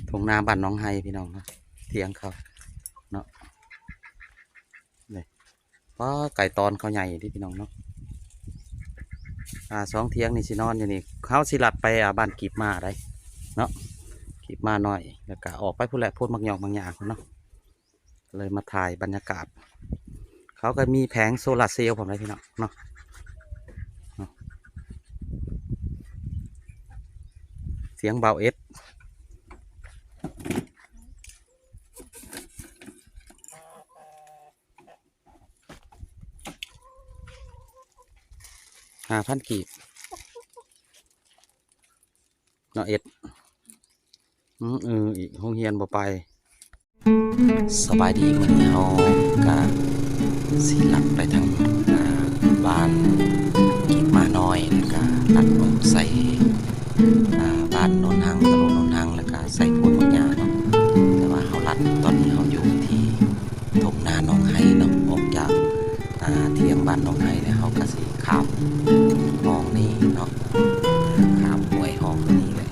ทงนาบ้านน้องไฮพี่น้องเนาะเถียงเขาเนาะนี่เพราะไก่ตอนเขาใหญ่ที่พี่น้องเนาะสองเถียงนี่สินอนอยู่นี่เขาสิลัดไปบ้านกีบมาได้เนาะกีบมาหน่อยแล้วก็ออกไปพูดแหละพูดมักหยอกบางอย่างเนาะเลยมาถ่ายบรรยากาศเขาก็มีแผงโซลาร์เซลล์ผมเลยพี่น้องเนาะเสียงเบาเอส5,000 กีบเนาะเอสอีกห้องเฮียนบ่ไปสบายดีมื้อนี้เฮาก็สิลัดไปทางบ้านกีบมาน้อยแล้วก็ลัดลงใส่บ้านโนนหังตะลุนโนนหังแล้วก็ใส่พวกบางอย่างเนาะแต่ว่าเฮาลัดตอนนี้เฮาอยู่ที่ทงนาหนองไห้เนาะออกจากเที่ยงบ้านหนองไห้แล้วเฮาก็สิข้ามห้องนี้เนาะข้ามห้วยห้องนี้เลย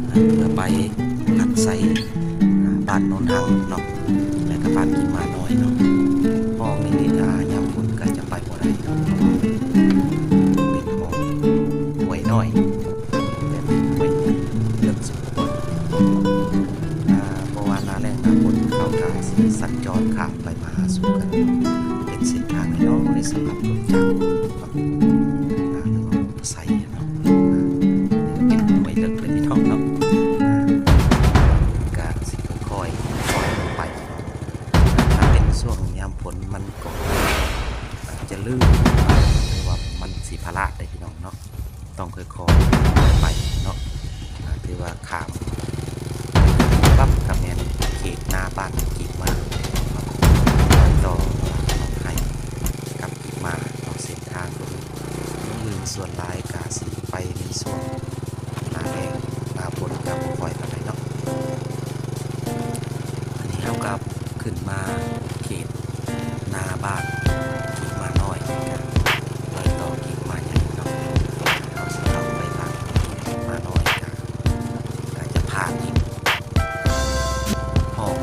เพื่อไปลัดใส่บ้านโนนหังเนาะแล้วก็บ้านกีบมาน้อยเนาะห้องนี้ยามฝนก็จะไปบ่ได้เนาะเป็นห้องห้วยน้อยเพราะว่าหน้าแรงหน้าฝนเข้ากาสีสัญจรข้ามไปมาหาสู่กันเป็นเส้นทางน้อยสำหรับรถจักรหรือว่ามอเตอร์ไซค์เนาะเป็นไม่เลิกเลยพี่น้องเนาะการสิค่อยๆลงไปถ้าเป็นช่วงยามฝนมันก็จะลื่นหรือว่ามันสีพลาดได้พี่น้องเนาะต้องค่อยๆไปเนาะถือว่าข้ามปั๊บกับแมนเขตหน้าบ้านกีบมาต่อให้กับกีบมาต่อเส้นทางตรงนี้ส่วนลายกาสีไปในส่วนหน้าแดงหน้าฝนกับคอยกันเลยเนาะอันนี้เรากับขึ้นมาเขตหน้าบ้านกีบมาน้อยกันไปต่อกีบมาใหญ่เนาะเราสิเข้าไปทางกีบมาน้อยกันก็จะผ่านอีกห้อง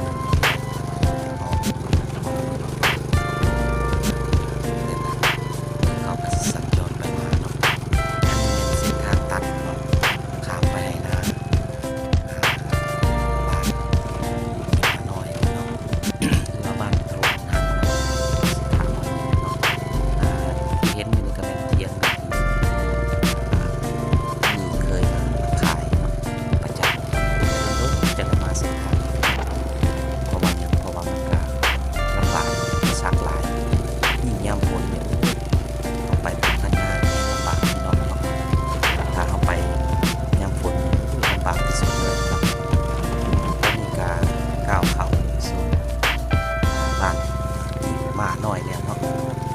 เขาก็สัญจรไปมาเนาะเป็นเส้นทางตัดเนาะข้ามไปให้นาบ้านมาน้อยเนาะแล้วบ้านตรงนั้นทางเนาะเห็นมันก็เป็นเทียงที่เคยมาขายเนาะประจำจะมาเส้นทางเพราะว่ามันก็ลำบากสักหลายยิ่งยามฝนเนี่ยเอาไปทำงานลำบากพี่น้องเนาะถ้าเอาไปยามฝนลำบากที่สุดเลยครับมีการก้าวเข้าสู่บ้านกีบมาหน่อยเนี่ยเนาะ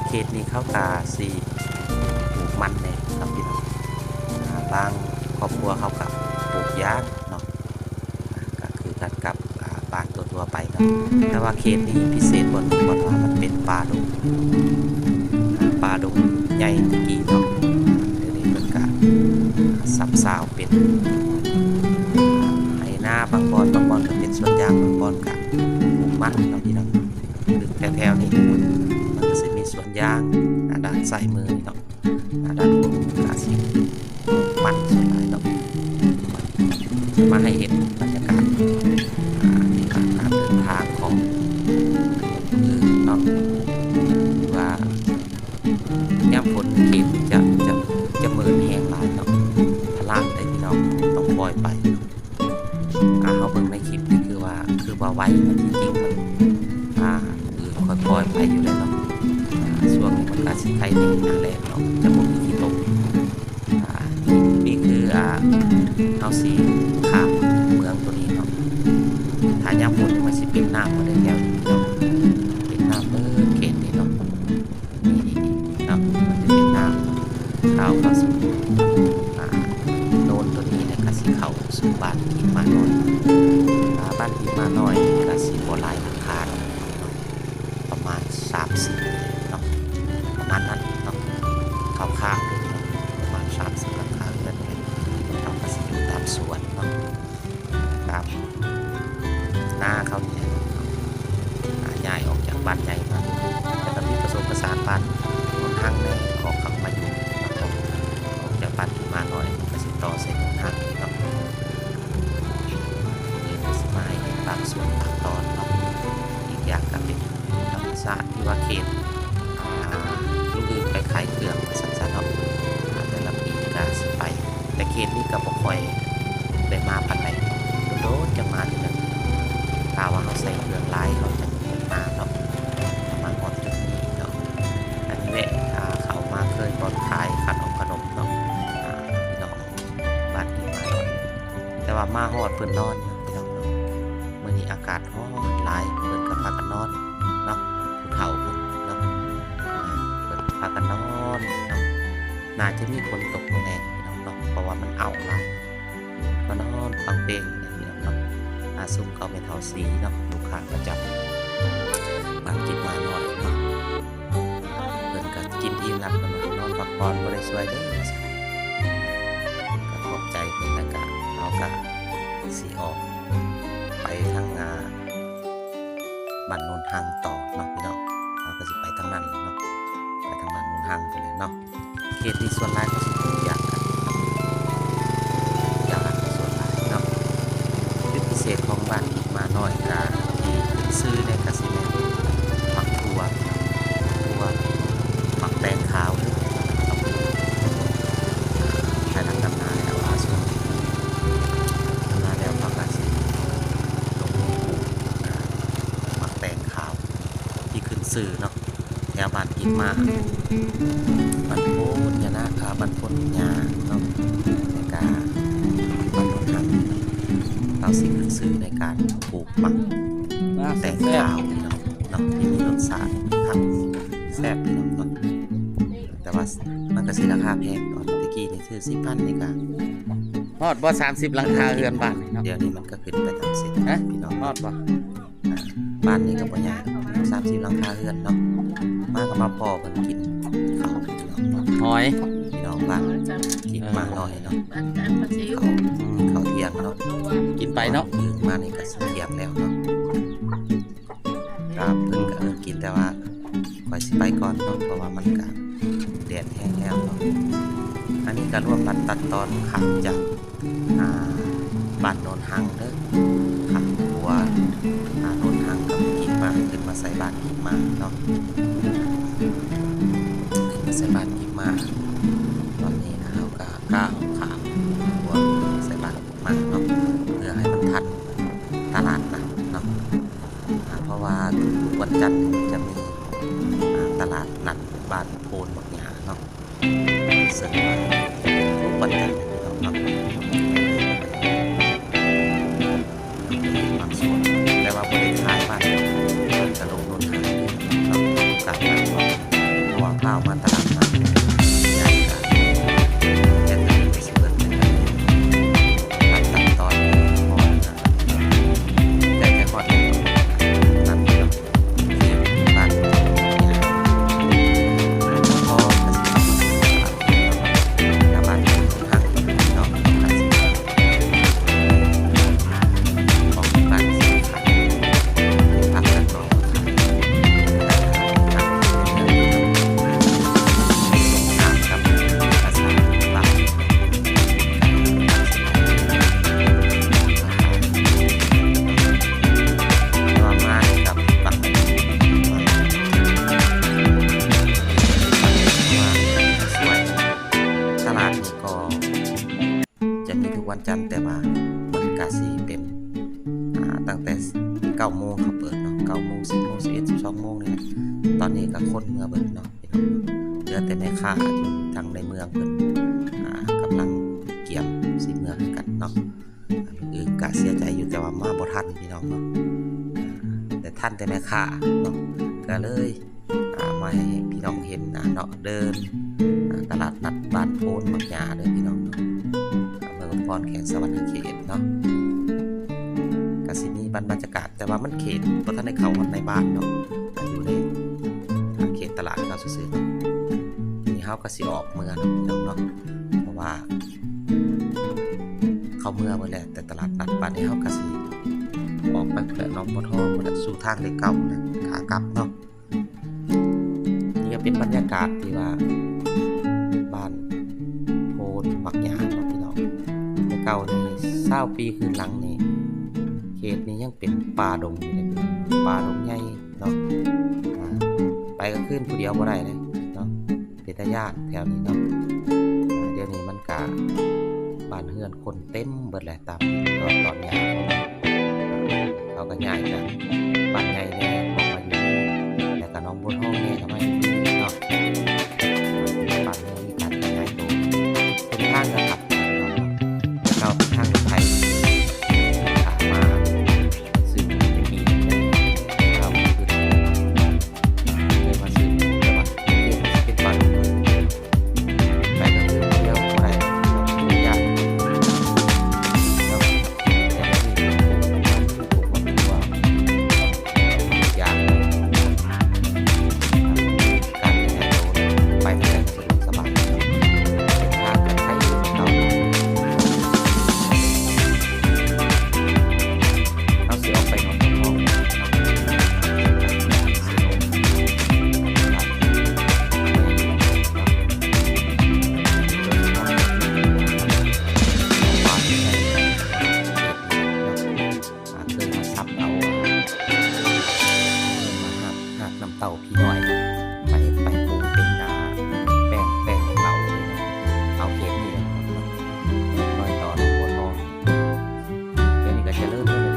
เขตนี้เขากาสีปลูกมันเนี่ยครับพี่น้องบางครอบครัวเขากับปลูกยางเนาะก็คือกันกับบ้านตัวไปเนาะแต่ว่าเขตนี้พิเศษบนว่ามันเป็นป่าดงใหญ่ตะกี้เนาะเดี๋ยวนี้มันก็สับสาวเป็นไหหน้าบางบอนก็เป็นสวนยางบางบอนก็ปลูกมันเนาะพี่น้องดึกแถวๆนี้มันก็จะมีสวนยางด้านซ้ายมือเนาะด้านบนก็สิมันส่วนหลายเนาะมาให้เห็นบรรยากาศในการเดินทางของเนาะว่าย่ำฝนเขตจะเมินแห้งหลายเนาะพลาดได้พี่น้องต้องปล่อยไปเขาเบิ่งในคลิปนี่คือว่าไว้มันจริงมันค่อยๆไปอยู่แล้วเนาะช่วงนี้มันก็สิไข่เด็กนั่นแหละเนาะจะบ่มีที่ตกนี่คือเอาสีข้ามเมืองตัวนี้เนาะถ้าย่ำฝนมันสิเป็นน้ำมาได้แถวนี้เนาะเป็นน้ำเขตนี้เนาะนี่เนาะมันจะเป็นน้ำเข้าสู่โนนตัวนี้เนี่ยก็สิเข้าสู่บ้านกีบมาน้อยบ้านกีบมาน้อยก็สิบ่หลายหลังคาประมาณ30เนาะประมาณนั้นเนาะข้าวๆประมาณ30หลังคาเรือนเราก็สิอยู่ตามสวนเนาะตาม อยได้มาปานใดโดดจะมาทีนึงถ้าว่าเขาใส่เครื่องหลายเขาจะมาเนาะมาฮอดจุดนี้เนาะอันนี้แหละเขามาเคยตอนขายขนมเนาะพี่น้องบ้านที่มาหน่อยแต่ว่ามาฮอดเพิ่นนอนพี่น้องเนาะมื้อนี้อากาศร้อนหลายเพิ่นก็พากันนอนเนาะผู้เฒ่าเพิ่นเนาะเพิ่นพากันนอนเนาะน่าจะมีคนตกแน่พี่น้องเนาะเพราะว่ามันเอาหลายก็นอนฟังเพลงพี่น้องเนาะซุ่มเขาเป็นเฒ่าสีเนาะลูกค้าประจำบ้านกินมาหน่อยเนาะเพิ่นก็กินอิ่มหลับกันนอนพักผ่อนบ่ได้ช่วยเด้อก็ขอบใจเพิ่นแล้วก็เอาก็สิออกไปทางบ้านโนนทางต่อเนาะพี่น้องเราก็สิไปทางนั้นเนาะไปทางบ้านโนนทางไปเลยเนาะเขตที่ส่วนหลายก็สิอยู่อย่างกันอย่างละส่วนหลายเนาะจุดพิเศษของบ้านมาน้อยก็ที่ซื้อในกสิเนมักถั่วมักแตงขาวต้องใช้น้ำดำนาแล้วส่วนดำนาแล้วก็กสิลงมักแตงขาวที่ขึ้นซื้อเนาะแถวบ้านกินมาบันโพนยานาคาบันพนยาเนาะในการบันโพนทางเราสิ่งซื้อในการปลูกมักแต่งขาวเนาะที่มีรสชาติครับแซ่บพี่น้องเนาะแต่ว่ามันก็สิราคาแพงตอนตะกี้นี่คือ10,000นี่ก็ฮอดบ่30หลังคาเรือนบ้านเนาะเดี๋ยวนี้มันก็ขึ้นไปตามสิฮะพี่น้องฮอดบ่บ้านนี้ก็บ่ใหญ่30หลังคาเรือนเนาะมาก็มาพ่อเพิ่นกินข้าวพี่น้องหอยพี่น้องบ้านกินมาหน่อยเนาะเขาเที่ยงเนาะกินไปเนาะมานี่ก็สิเที่ยงแล้วเนาะครับเพิ่นก็กินแต่ว่าค่อยสิไปก่อนเนาะเพราะว่ามันก็แดดแห้งแล้วเนาะอันนี้ก็รวมกันตัดตอนขับจากบ้านโนนหังเด้อขับหัวโนนหังกับกินมาขึ้นมาใส่บ้านกินมาเนาะขึ้นมาใส่บ้านกินมาตอนนี้นะเราก็ก้าวขาหัวใส่บ้านกินมาเนาะเพื่อให้มันทันตลาดนะเนาะเพราะว่าวันจันทร์จะมีตลาดนัดบ้านโพนบางอย่างเนาะซึ่งทุกวันจันทร์เนาะบางส่วนแต่ว่าบริษัทบ้านจะลงทุนหาเราการงานเพราะว่าข้าวมาตลาดมาใหญ่กันจะได้ไปเปิดเป็นการตัดตอนพอนะแต่แค่พอที่นั่นเนาะที่บ้านพอจะบ้านทางเนาะของบ้านสิขายพักกันต่อวันจันทร์แต่ว่ามันกะสีเป็นตั้งแต่9 โมงเขาเปิดเนาะ9 โมง10 โมง11 12 โมงนี่แหละตอนนี้ก็คนเมื่อเบิดเนาะเหลือแต่แม่ค้าอยู่ทางในเมืองเพิ่นกำลังเกี่ยมสิเมื่อกันเนาะกะเสียใจอยู่แต่ว่ามาบ่ทันพี่น้องเนาะแต่ทันแต่แม่ค้าเนาะก็เลยมาให้พี่น้องเห็นเนาะเดินตลาดนัดบ้านโพนบักหญ้าเด้อพี่น้องพรแข่งสวรรค์เขตเนาะกสิมีบรรยากาศแต่ว่ามันเขตเพราะท่านในเขาในบ้านเนาะอยู่ในเขตตลาดเราซื้อนี่เฮาก็สิออกเมืองเนาะเพราะว่าเข้าเมืองไปแล้วแต่ตลาดนัดบ้านนี้เฮาก็สิออกไปเพื่อน้องบ่ทองบ่สู่ทางเลขเก่านะขากลับเนาะนี่ก็เป็นบรรยากาศที่ว่าบ้านโพนมักหญ้าเนาะพี่น้องเก่านี่20 ปีขึ้นหลังนี่เขตนี้ยังเป็นป่าดงอยู่เลยป่าดงใหญ่เนาะไปก็ขึ้นผู้เดียวบ่ได้เลยเนาะเป็นตาญาติแถวนี้เนาะเดี๋ยวนี้มันกะ บ้านเฮือนคนเต็มเบิดแหละตามตอนย้ายเขาก็ย้ายจากบ้านใหญ่แน่ออกมาอยู่นี่แล้วก็น้องบัวทองแน่ก็มาอยู่นี่เนาะบ้านเมืองมีการขยายตัวเป็นทางนะครับเราเป็นทางรถไฟขามาซึ่งเป็นปีเราคือเลยมาซึ่งแต่ว่าเรียนเป็นบ้านไปก็คือเลี้ยวบ่ได้เรายากเราแต่ละนี่ผมว่าอยากการขยายตัวไปทางสะดวกสบายเป็นทางกับไทยเราสิออกไปนอกห้องเคยมาซับเอาหากน้ำเต่าพี่น้อยไปปรุงเป็นแป้งเหลาเอาเค้กนี่แหละน้อยต่อน้องบัวทองเดี๋ยวนี้ก็จะเริ่มเลย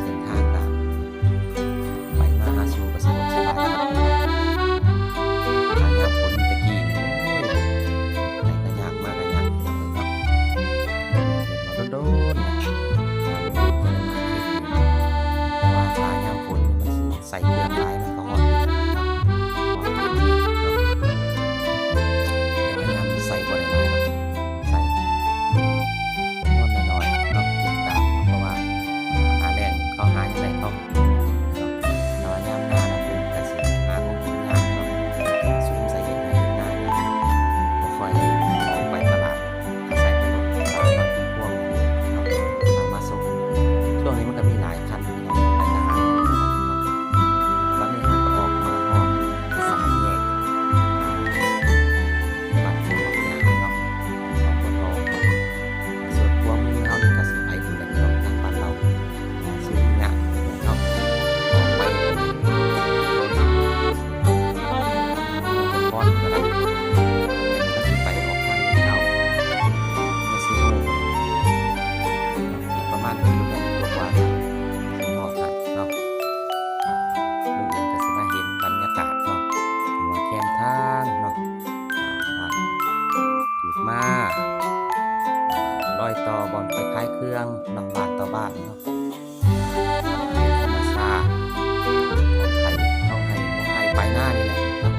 เส้นทางต่างไปมาหาสู่ก็สะดวกสบายทางยามฝนตะกี้นี่โอ้ยไปก็ยากมากก็ยากพี่น้องเนาะเดินมาโดนๆนะโรงเรียนก็เลยมาเค้กนี่แต่ว่าทางยามฝนนี่มันสิใส่เครื่องหลายมันก็ฮอดอยู่เนาะฮอดอยู่เนาะแต่ว่ายามใส่บ่ได้หลายหรอกใส่จำนวนน้อยๆเนาะติดตามเพราะว่าหาแรงเขาหาจั่งใดเขาเนาะแต่ว่ายามหน้าน่ะเพิ่นก็สิหาของกินยากเนาะซุมใส่เฮ็ดไร่เฮ็ดนาก็บ่ค่อยได้ออกไปตลาดอาศัยแต่รถตามรถพ่วงเนาะเอามาส่งช่วงนี้มันก็มีหลายคันพี่น้องไปทหารเนาะตอนนี้เราก็ออกมาฮอด3แยกบ้านโพนบักหญ้าเนาะน้องบัวทองเนาะส่วนขวามือเฮานี่ก็สิไปพุ่นแหละพี่น้องทางบ้านเราสิยากเนาะออกไปพรก็ได้ก็สิไปออกทางเก่ามาซิโนอีกประมาณกิโลเมตรกว่าๆถึงฮอดนั่นเนาะลูกเรียนก็สิมาเห็นบรรยากาศเนาะหัวแคมทางเนาะบ้านกีดม้ารอยต่อบอนไปคล้ายเครื่องเนาะบ้านต่อบ้านเนาะธรรมชาติของไทยของไทยของไทยไปหน้านี่แหละเนาะ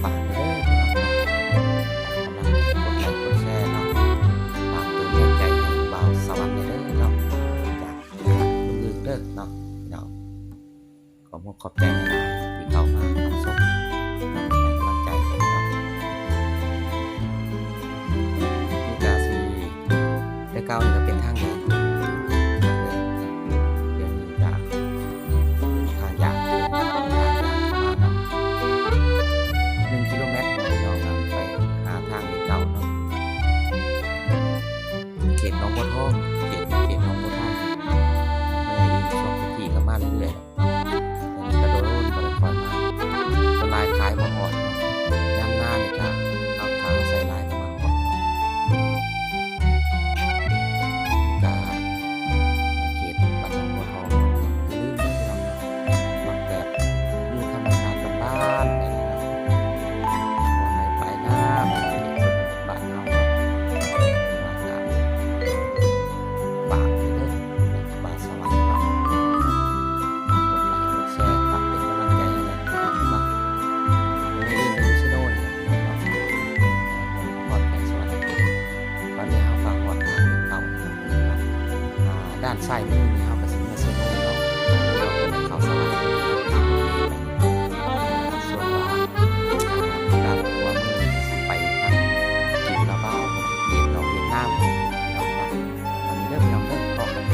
ฝากไปเด้อพี่น้องเนาะกำลังกดไลค์กดแชร์เนาะฝากเป็นแรงใจให้บ่าวสวรรค์เด้อเนาะจากลุงลึกเด้อเนาะพี่น้องขอขอบใจหลายๆที่เข้ามารับชมเนาะให้กำลังใจเนาะนี่ก็สิแต่เก่านี่ก็เป็นทางแดงเดี๋ยวนี้ก็ทางยากขึ้นทางยากเข้ามาเนาะ1 กิโลเมตรเนาะพี่น้องครับไปหาทางที่เก่าเนาะเขตหนองบัวทองเขตหนองบัวทองไม่ได้ยินช่วงตะกี้ก็มาเรื่อยๆแต่นี่ก็โดนบ่ได้ค่อยมาส่วนหลายขายบ่ฮอดเนาะยามหน้านี่ก็เอาทางใส่หลายก็มาฮอดเนาะก็เขตบ้านหนองบัวทองอย่าลืมเด้อพี่น้องเนาะมักแบบอยู่ธรรมชาติบ้านๆแบบนี้เนาะบ่ให้ไปหน้าแบบนี้ชนบทบ้านเฮาเนาะว่าก็ฝากไปเด้อบ่าวสวรรค์ครับกดไลค์กดแชร์ฝากเป็นกำลังใจให้แหน่เนาะวันนี้เองก็อยู่ซิโน่นี่แหละพี่น้องเนาะฮอดแก่สวรรค์ตอนนี้เฮาก็ฮอดทางเก่าแล้วเนาะด้านซ้ายมือนี่เฮา